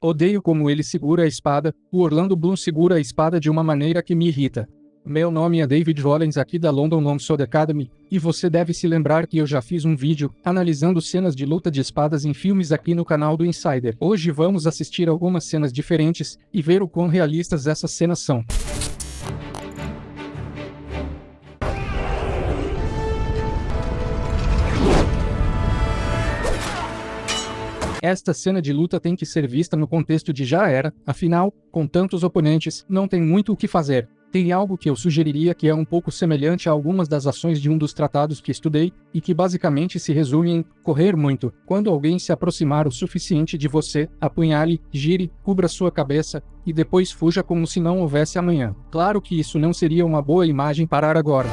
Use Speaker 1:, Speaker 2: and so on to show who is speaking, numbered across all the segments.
Speaker 1: Odeio como ele segura a espada. O Orlando Bloom segura a espada de uma maneira que me irrita. Meu nome é David Rollins aqui da London Longsword Academy, e você deve se lembrar que eu já fiz um vídeo analisando cenas de luta de espadas em filmes aqui no canal do Insider. Hoje vamos assistir algumas cenas diferentes e ver o quão realistas essas cenas são. Esta cena de luta tem que ser vista no contexto de Já Era, afinal, com tantos oponentes, não tem muito o que fazer. Tem algo que eu sugeriria que é um pouco semelhante a algumas das ações de um dos tratados que estudei, e que basicamente se resume em correr muito. Quando alguém se aproximar o suficiente de você, apunhale, gire, cubra sua cabeça, e depois fuja como se não houvesse amanhã. Claro que isso não seria uma boa imagem para Aragorn.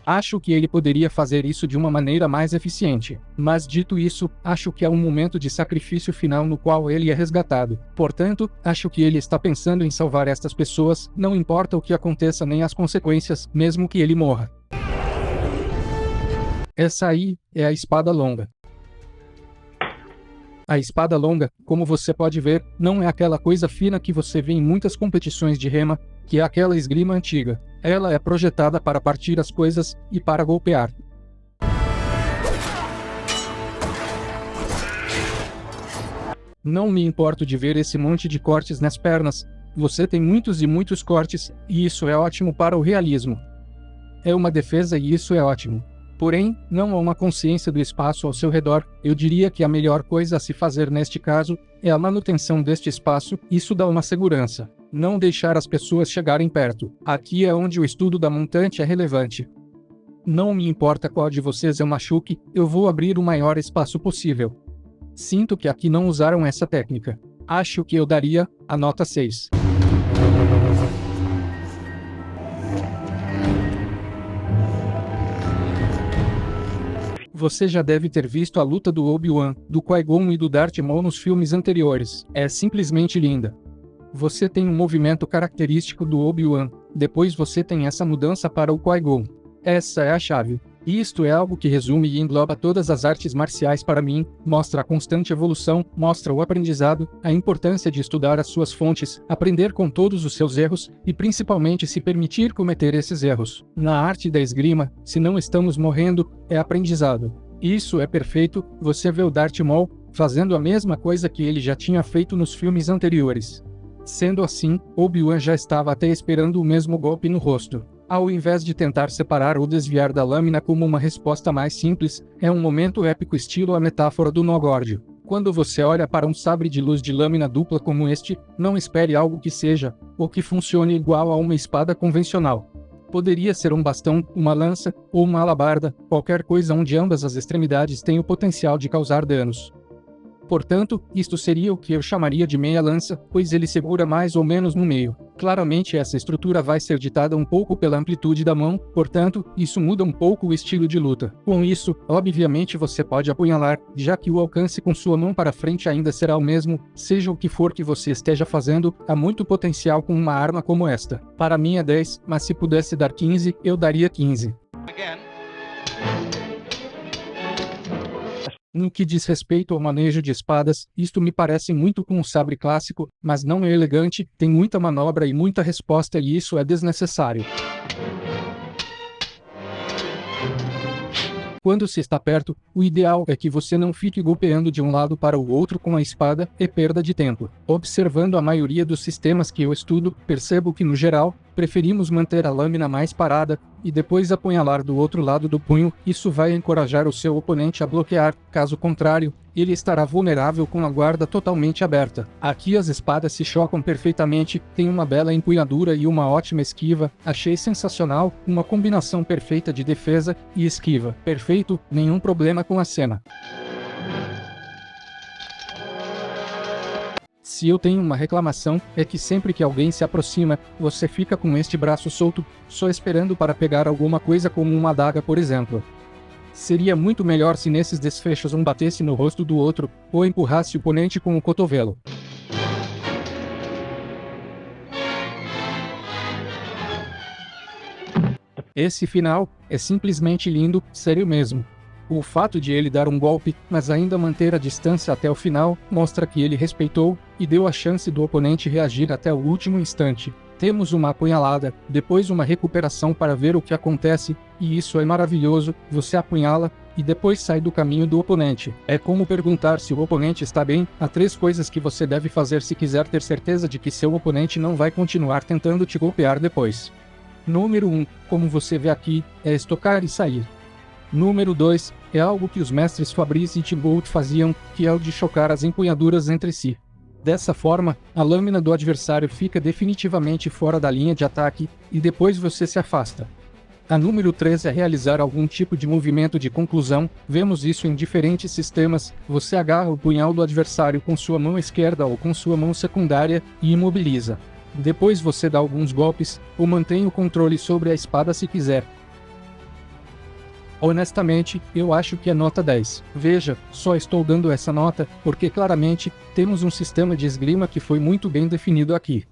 Speaker 1: Acho que ele poderia fazer isso de uma maneira mais eficiente. Mas dito isso, acho que é um momento de sacrifício final no qual ele é resgatado. Portanto, acho que ele está pensando em salvar estas pessoas, não importa o que aconteça nem as consequências, mesmo que ele morra. Essa aí é a espada longa. A espada longa, como você pode ver, não é aquela coisa fina que você vê em muitas competições de rema, que é aquela esgrima antiga. Ela é projetada para partir as coisas e para golpear. Não me importo de ver esse monte de cortes nas pernas. Você tem muitos e muitos cortes, e isso é ótimo para o realismo. É uma defesa e isso é ótimo. Porém, não há uma consciência do espaço ao seu redor. Eu diria que a melhor coisa a se fazer neste caso é a manutenção deste espaço. Isso dá uma segurança. Não deixar as pessoas chegarem perto. Aqui é onde o estudo da montante é relevante. Não me importa qual de vocês eu machuque, eu vou abrir o maior espaço possível. Sinto que aqui não usaram essa técnica. Acho que eu daria a nota 6. Você já deve ter visto a luta do Obi-Wan, do Qui-Gon e do Darth Maul nos filmes anteriores. É simplesmente linda. Você tem um movimento característico do Obi-Wan, depois você tem essa mudança para o Qui-Gon. Essa é a chave. E isto é algo que resume e engloba todas as artes marciais para mim, mostra a constante evolução, mostra o aprendizado, a importância de estudar as suas fontes, aprender com todos os seus erros, e principalmente se permitir cometer esses erros. Na arte da esgrima, se não estamos morrendo, é aprendizado. Isso é perfeito. Você vê o Darth Maul fazendo a mesma coisa que ele já tinha feito nos filmes anteriores. Sendo assim, Obi-Wan já estava até esperando o mesmo golpe no rosto. Ao invés de tentar separar ou desviar da lâmina como uma resposta mais simples, é um momento épico estilo a metáfora do nó górdio. Quando você olha para um sabre de luz de lâmina dupla como este, não espere algo que seja, ou que funcione igual a uma espada convencional. Poderia ser um bastão, uma lança, ou uma alabarda, qualquer coisa onde ambas as extremidades têm o potencial de causar danos. Portanto, isto seria o que eu chamaria de meia lança, pois ele segura mais ou menos no meio. Claramente essa estrutura vai ser ditada um pouco pela amplitude da mão, portanto, isso muda um pouco o estilo de luta. Com isso, obviamente você pode apunhalar, já que o alcance com sua mão para frente ainda será o mesmo, seja o que for que você esteja fazendo, há muito potencial com uma arma como esta. Para mim é 10, mas se pudesse dar 15, eu daria 15. No que diz respeito ao manejo de espadas, isto me parece muito com um sabre clássico, mas não é elegante, tem muita manobra e muita resposta e isso é desnecessário. Quando se está perto, o ideal é que você não fique golpeando de um lado para o outro com a espada, é perda de tempo. Observando a maioria dos sistemas que eu estudo, percebo que no geral, preferimos manter a lâmina mais parada, e depois apunhalar do outro lado do punho. Isso vai encorajar o seu oponente a bloquear, caso contrário, ele estará vulnerável com a guarda totalmente aberta. Aqui as espadas se chocam perfeitamente, tem uma bela empunhadura e uma ótima esquiva, achei sensacional, uma combinação perfeita de defesa e esquiva. Perfeito, nenhum problema com a cena. Se eu tenho uma reclamação, é que sempre que alguém se aproxima, você fica com este braço solto, só esperando para pegar alguma coisa como uma adaga, por exemplo. Seria muito melhor se nesses desfechos um batesse no rosto do outro, ou empurrasse o oponente com o cotovelo. Esse final é simplesmente lindo, sério mesmo. O fato de ele dar um golpe, mas ainda manter a distância até o final, mostra que ele respeitou e deu a chance do oponente reagir até o último instante. Temos uma apunhalada, depois uma recuperação para ver o que acontece, e isso é maravilhoso. Você apunhala e depois sai do caminho do oponente. É como perguntar se o oponente está bem. Há 3 coisas que você deve fazer se quiser ter certeza de que seu oponente não vai continuar tentando te golpear depois. Número 1, como você vê aqui, é estocar e sair. Número 2, é algo que os mestres Fabrice e Thibaut faziam, que é o de chocar as empunhaduras entre si. Dessa forma, a lâmina do adversário fica definitivamente fora da linha de ataque, e depois você se afasta. A número 3 é realizar algum tipo de movimento de conclusão. Vemos isso em diferentes sistemas. Você agarra o punhal do adversário com sua mão esquerda ou com sua mão secundária e imobiliza. Depois você dá alguns golpes, ou mantém o controle sobre a espada se quiser. Honestamente, eu acho que é nota 10. Veja, só estou dando essa nota, porque claramente, temos um sistema de esgrima que foi muito bem definido aqui.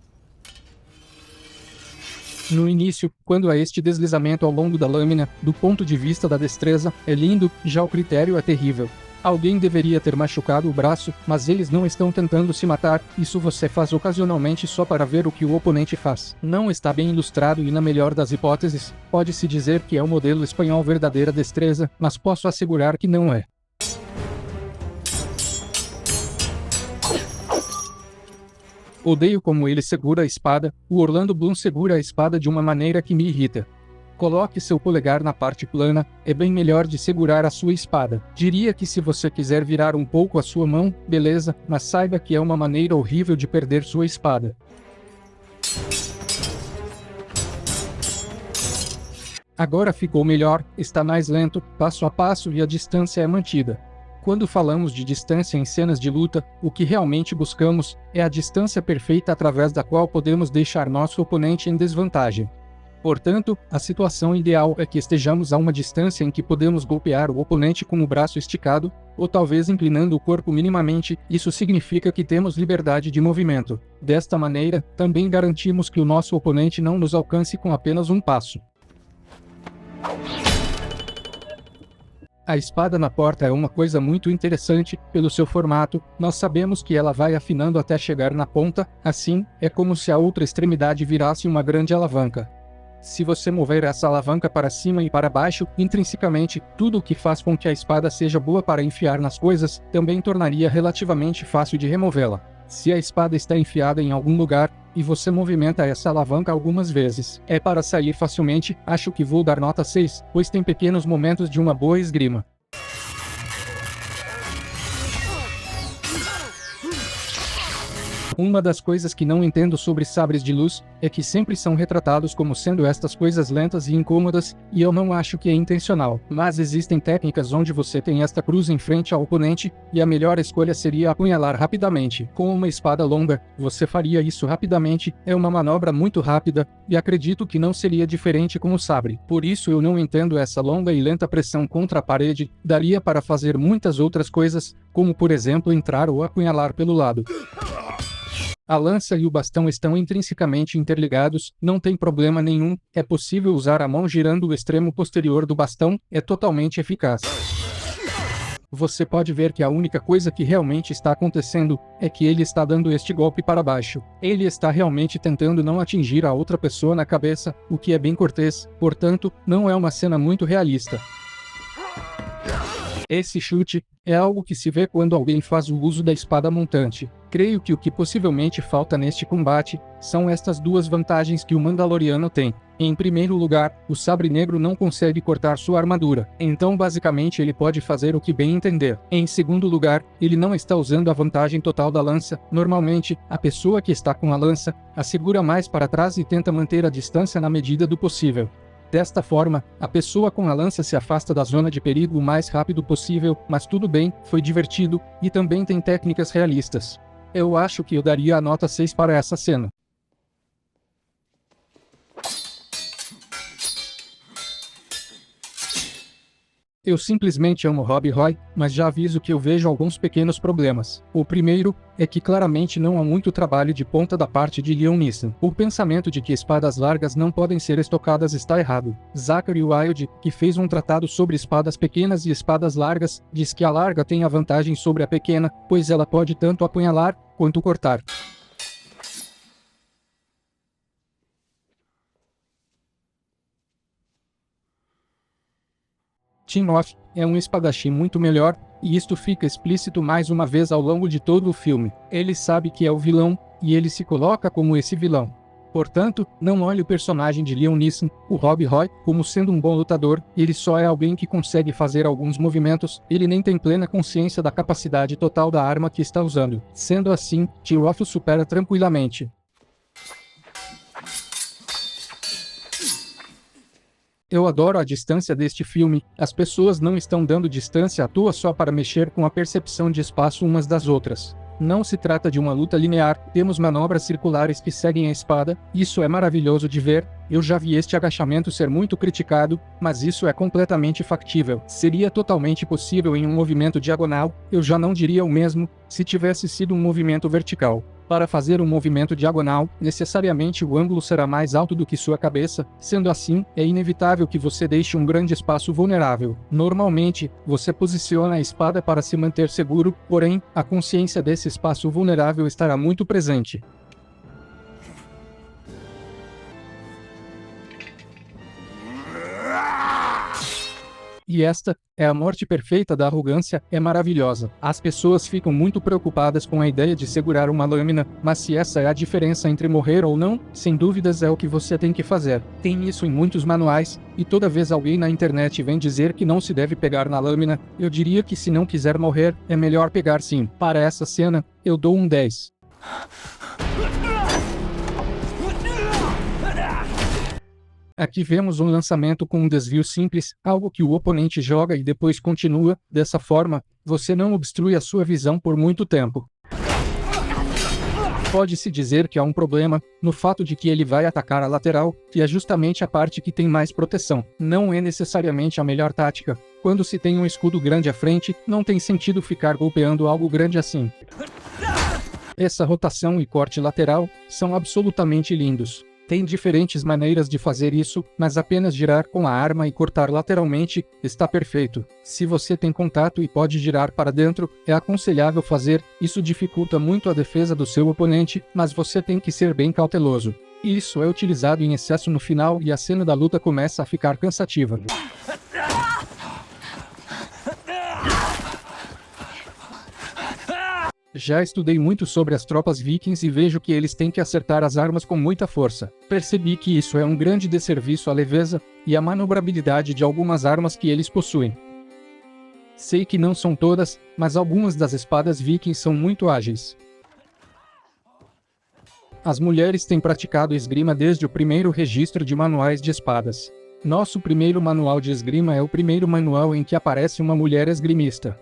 Speaker 1: No início, quando há este deslizamento ao longo da lâmina, do ponto de vista da destreza, é lindo, já o critério é terrível. Alguém deveria ter machucado o braço, mas eles não estão tentando se matar, isso você faz ocasionalmente só para ver o que o oponente faz. Não está bem ilustrado e na melhor das hipóteses, pode-se dizer que é o modelo espanhol verdadeira destreza, mas posso assegurar que não é. Odeio como ele segura a espada. O Orlando Bloom segura a espada de uma maneira que me irrita. Coloque seu polegar na parte plana, é bem melhor de segurar a sua espada. Diria que se você quiser virar um pouco a sua mão, beleza, mas saiba que é uma maneira horrível de perder sua espada. Agora ficou melhor, está mais lento, passo a passo e a distância é mantida. Quando falamos de distância em cenas de luta, o que realmente buscamos é a distância perfeita através da qual podemos deixar nosso oponente em desvantagem. Portanto, a situação ideal é que estejamos a uma distância em que podemos golpear o oponente com o braço esticado, ou talvez inclinando o corpo minimamente. Isso significa que temos liberdade de movimento. Desta maneira, também garantimos que o nosso oponente não nos alcance com apenas um passo. A espada na porta é uma coisa muito interessante. Pelo seu formato, nós sabemos que ela vai afinando até chegar na ponta, assim, é como se a outra extremidade virasse uma grande alavanca. Se você mover essa alavanca para cima e para baixo, intrinsecamente, tudo o que faz com que a espada seja boa para enfiar nas coisas, também tornaria relativamente fácil de removê-la. Se a espada está enfiada em algum lugar, e você movimenta essa alavanca algumas vezes, é para sair facilmente. Acho que vou dar nota 6, pois tem pequenos momentos de uma boa esgrima. Uma das coisas que não entendo sobre sabres de luz é que sempre são retratados como sendo estas coisas lentas e incômodas, e eu não acho que é intencional. Mas existem técnicas onde você tem esta cruz em frente ao oponente, e a melhor escolha seria apunhalar rapidamente. Com uma espada longa, você faria isso rapidamente, é uma manobra muito rápida, e acredito que não seria diferente com o sabre. Por isso eu não entendo essa longa e lenta pressão contra a parede. Daria para fazer muitas outras coisas, como por exemplo entrar ou apunhalar pelo lado. A lança e o bastão estão intrinsecamente interligados, não tem problema nenhum, é possível usar a mão girando o extremo posterior do bastão, é totalmente eficaz. Você pode ver que a única coisa que realmente está acontecendo é que ele está dando este golpe para baixo. Ele está realmente tentando não atingir a outra pessoa na cabeça, o que é bem cortês, portanto, não é uma cena muito realista. Esse chute é algo que se vê quando alguém faz o uso da espada montante. Creio que o que possivelmente falta neste combate são estas duas vantagens que o Mandaloriano tem. Em primeiro lugar, o sabre negro não consegue cortar sua armadura, então basicamente ele pode fazer o que bem entender. Em segundo lugar, ele não está usando a vantagem total da lança. Normalmente, a pessoa que está com a lança a segura mais para trás e tenta manter a distância na medida do possível. Desta forma, a pessoa com a lança se afasta da zona de perigo o mais rápido possível, mas tudo bem, foi divertido, e também tem técnicas realistas. Eu acho que eu daria a nota 6 para essa cena. Eu simplesmente amo Rob Roy, mas já aviso que eu vejo alguns pequenos problemas. O primeiro é que claramente não há muito trabalho de ponta da parte de Liam Neeson. O pensamento de que espadas largas não podem ser estocadas está errado. Zachary Wilde, que fez um tratado sobre espadas pequenas e espadas largas, diz que a larga tem a vantagem sobre a pequena, pois ela pode tanto apunhalar quanto cortar. Timoth é um espadachim muito melhor, e isto fica explícito mais uma vez ao longo de todo o filme. Ele sabe que é o vilão, e ele se coloca como esse vilão. Portanto, não olhe o personagem de Liam Neeson, o Rob Roy, como sendo um bom lutador. Ele só é alguém que consegue fazer alguns movimentos, ele nem tem plena consciência da capacidade total da arma que está usando. Sendo assim, Timoth o supera tranquilamente. Eu adoro a distância deste filme. As pessoas não estão dando distância à toa só para mexer com a percepção de espaço umas das outras. Não se trata de uma luta linear, temos manobras circulares que seguem a espada, isso é maravilhoso de ver. Eu já vi este agachamento ser muito criticado, mas isso é completamente factível. Seria totalmente possível em um movimento diagonal, eu já não diria o mesmo, se tivesse sido um movimento vertical. Para fazer um movimento diagonal, necessariamente o ângulo será mais alto do que sua cabeça, sendo assim, é inevitável que você deixe um grande espaço vulnerável. Normalmente, você posiciona a espada para se manter seguro, porém, a consciência desse espaço vulnerável estará muito presente. E esta é a morte perfeita da arrogância, é maravilhosa. As pessoas ficam muito preocupadas com a ideia de segurar uma lâmina, mas se essa é a diferença entre morrer ou não, sem dúvidas é o que você tem que fazer. Tem isso em muitos manuais, e toda vez alguém na internet vem dizer que não se deve pegar na lâmina, eu diria que se não quiser morrer, é melhor pegar sim. Para essa cena, eu dou um 10. Aqui vemos um lançamento com um desvio simples, algo que o oponente joga e depois continua. Dessa forma, você não obstrui a sua visão por muito tempo. Pode-se dizer que há um problema no fato de que ele vai atacar a lateral, que é justamente a parte que tem mais proteção. Não é necessariamente a melhor tática. Quando se tem um escudo grande à frente, não tem sentido ficar golpeando algo grande assim. Essa rotação e corte lateral são absolutamente lindos. Tem diferentes maneiras de fazer isso, mas apenas girar com a arma e cortar lateralmente está perfeito. Se você tem contato e pode girar para dentro, é aconselhável fazer. Isso dificulta muito a defesa do seu oponente, mas você tem que ser bem cauteloso. Isso é utilizado em excesso no final e a cena da luta começa a ficar cansativa. Já estudei muito sobre as tropas vikings e vejo que eles têm que acertar as armas com muita força. Percebi que isso é um grande desserviço à leveza e à manobrabilidade de algumas armas que eles possuem. Sei que não são todas, mas algumas das espadas vikings são muito ágeis. As mulheres têm praticado esgrima desde o primeiro registro de manuais de espadas. Nosso primeiro manual de esgrima é o primeiro manual em que aparece uma mulher esgrimista.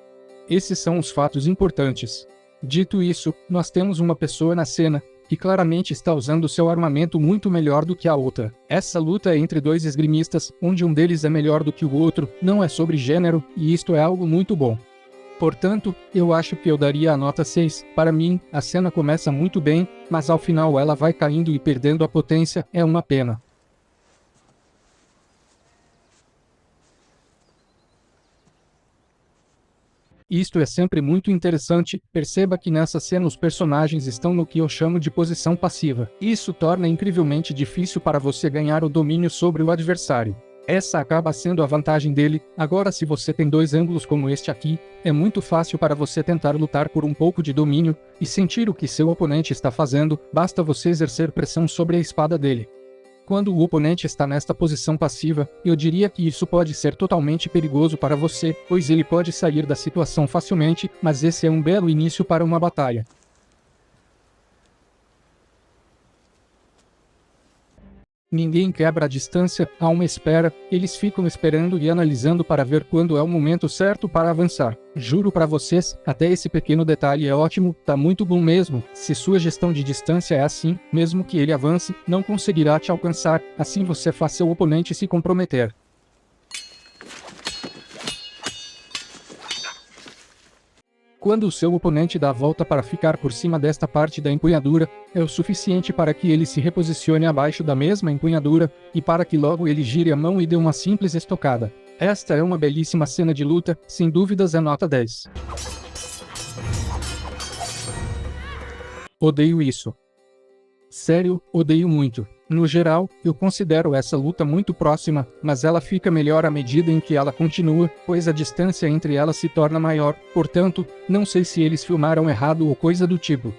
Speaker 1: Esses são os fatos importantes. Dito isso, nós temos uma pessoa na cena, que claramente está usando seu armamento muito melhor do que a outra. Essa luta é entre dois esgrimistas, onde um deles é melhor do que o outro, não é sobre gênero, e isto é algo muito bom. Portanto, eu acho que eu daria a nota 6. Para mim, a cena começa muito bem, mas ao final ela vai caindo e perdendo a potência, é uma pena. Isto é sempre muito interessante, perceba que nessa cena os personagens estão no que eu chamo de posição passiva. Isso torna incrivelmente difícil para você ganhar o domínio sobre o adversário. Essa acaba sendo a vantagem dele. Agora, se você tem dois ângulos como este aqui, é muito fácil para você tentar lutar por um pouco de domínio e sentir o que seu oponente está fazendo, basta você exercer pressão sobre a espada dele. Quando o oponente está nesta posição passiva, eu diria que isso pode ser totalmente perigoso para você, pois ele pode sair da situação facilmente, mas esse é um belo início para uma batalha. Ninguém quebra a distância, há uma espera, eles ficam esperando e analisando para ver quando é o momento certo para avançar. Juro pra vocês, até esse pequeno detalhe é ótimo, tá muito bom mesmo. Se sua gestão de distância é assim, mesmo que ele avance, não conseguirá te alcançar, assim você faz seu oponente se comprometer. Quando o seu oponente dá a volta para ficar por cima desta parte da empunhadura, é o suficiente para que ele se reposicione abaixo da mesma empunhadura, e para que logo ele gire a mão e dê uma simples estocada. Esta é uma belíssima cena de luta, sem dúvidas é nota 10. Odeio isso. Sério, odeio muito. No geral, eu considero essa luta muito próxima, mas ela fica melhor à medida em que ela continua, pois a distância entre elas se torna maior, portanto, não sei se eles filmaram errado ou coisa do tipo.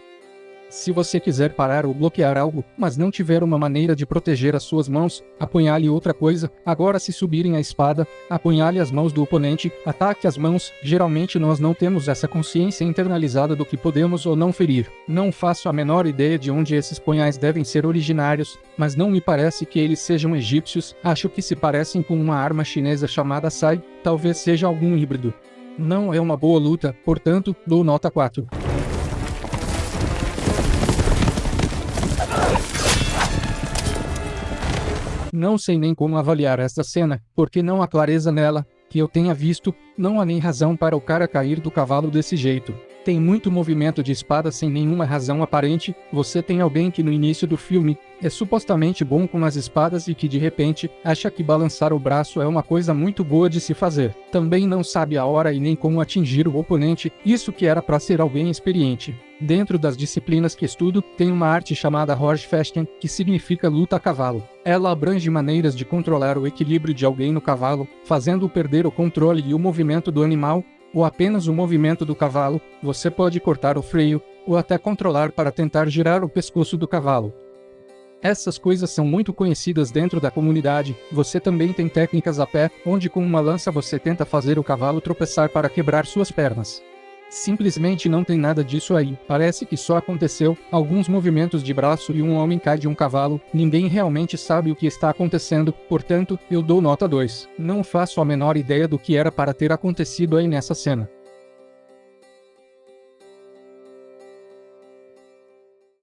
Speaker 1: Se você quiser parar ou bloquear algo, mas não tiver uma maneira de proteger as suas mãos, apunhale outra coisa. Agora, se subirem a espada, apunhale as mãos do oponente, ataque as mãos. Geralmente nós não temos essa consciência internalizada do que podemos ou não ferir. Não faço a menor ideia de onde esses punhais devem ser originários, mas não me parece que eles sejam egípcios. Acho que se parecem com uma arma chinesa chamada Sai, talvez seja algum híbrido. Não é uma boa luta, portanto, dou nota 4. Não sei nem como avaliar esta cena, porque não há clareza nela, que eu tenha visto, não há nem razão para o cara cair do cavalo desse jeito. Tem muito movimento de espada sem nenhuma razão aparente. Você tem alguém que no início do filme é supostamente bom com as espadas e que de repente acha que balançar o braço é uma coisa muito boa de se fazer. Também não sabe a hora e nem como atingir o oponente, isso que era para ser alguém experiente. Dentro das disciplinas que estudo, tem uma arte chamada Horsefechten, que significa luta a cavalo. Ela abrange maneiras de controlar o equilíbrio de alguém no cavalo, fazendo-o perder o controle e o movimento do animal, ou apenas o movimento do cavalo. Você pode cortar o freio, ou até controlar para tentar girar o pescoço do cavalo. Essas coisas são muito conhecidas dentro da comunidade. Você também tem técnicas a pé, onde com uma lança você tenta fazer o cavalo tropeçar para quebrar suas pernas. Simplesmente não tem nada disso aí. Parece que só aconteceu alguns movimentos de braço e um homem cai de um cavalo. Ninguém realmente sabe o que está acontecendo, portanto, eu dou nota 2. Não faço a menor ideia do que era para ter acontecido aí nessa cena.